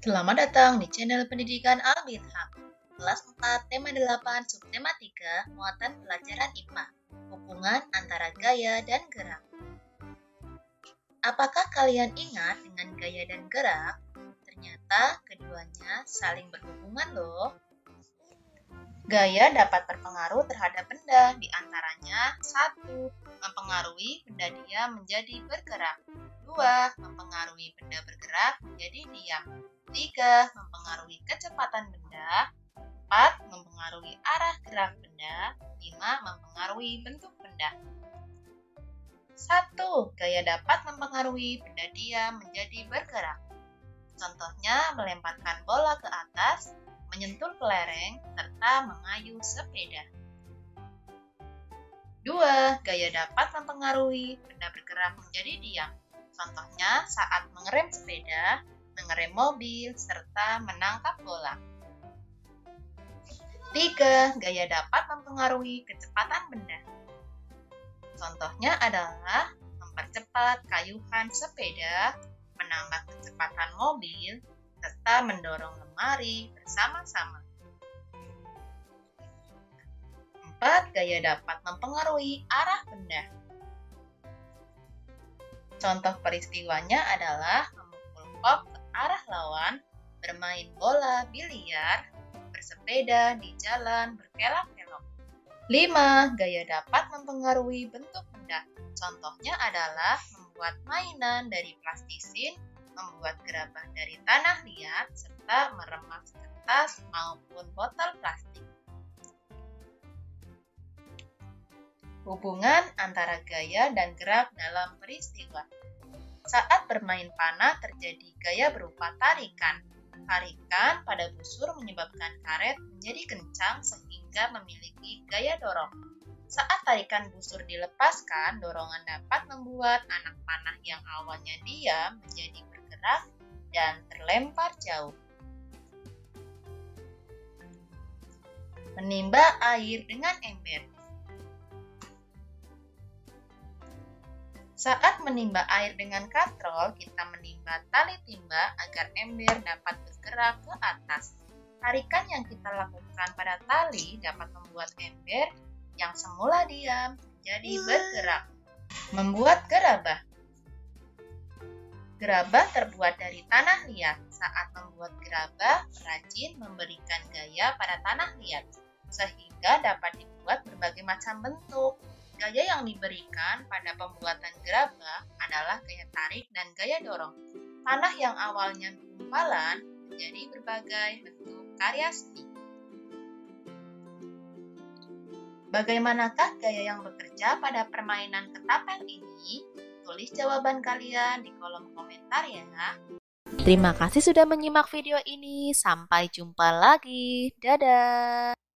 Selamat datang di channel pendidikan Al-Bithaq. Kelas 4, tema 8, subtema 3, muatan pelajaran IPA. Hubungan antara gaya dan gerak. Apakah kalian ingat dengan gaya dan gerak? Ternyata keduanya saling berhubungan loh. Gaya dapat berpengaruh terhadap benda, diantaranya 1. Mempengaruhi benda diam menjadi bergerak. 2. Mempengaruhi benda bergerak menjadi diam. 3. Mempengaruhi kecepatan benda. 4. Mempengaruhi arah gerak benda. 5. Mempengaruhi bentuk benda. 1. Gaya dapat mempengaruhi benda diam menjadi bergerak. Contohnya melemparkan bola ke atas, menyentuh kelereng, serta mengayuh sepeda. 2. Gaya dapat mempengaruhi benda bergerak menjadi diam. Contohnya saat mengerem sepeda, mengerem mobil, serta menangkap bola. 3. Gaya dapat mempengaruhi kecepatan benda. Contohnya adalah mempercepat kayuhan sepeda, menambah kecepatan mobil, serta mendorong lemari bersama-sama. 4. Gaya dapat mempengaruhi arah benda. Contoh peristiwanya adalah memukul kop ke arah lawan, bermain bola biliar, bersepeda di jalan berkelok-kelok. 5. Gaya dapat mempengaruhi bentuk benda. Contohnya adalah membuat mainan dari plastisin, membuat gerabah dari tanah liat, serta meremas kertas maupun botol plastik. Hubungan antara gaya dan gerak dalam peristiwa. Saat bermain panah terjadi gaya berupa tarikan. Tarikan pada busur menyebabkan karet menjadi kencang sehingga memiliki gaya dorong. Saat tarikan busur dilepaskan, dorongan dapat membuat anak panah yang awalnya diam menjadi bergerak dan terlempar jauh. Menimba air dengan ember. Saat menimba air dengan katrol, kita menimba tali timba agar ember dapat bergerak ke atas. Tarikan yang kita lakukan pada tali dapat membuat ember yang semula diam menjadi bergerak. Membuat gerabah. Gerabah terbuat dari tanah liat. Saat membuat gerabah, perajin memberikan gaya pada tanah liat, sehingga dapat dibuat berbagai macam bentuk. Gaya yang diberikan pada pembuatan gerabah adalah gaya tarik dan gaya dorong. Tanah yang awalnya gumpalan menjadi berbagai bentuk karya seni. Bagaimanakah gaya yang bekerja pada permainan ketapel ini? Tulis jawaban kalian di kolom komentar ya. Terima kasih sudah menyimak video ini. Sampai jumpa lagi. Dadah.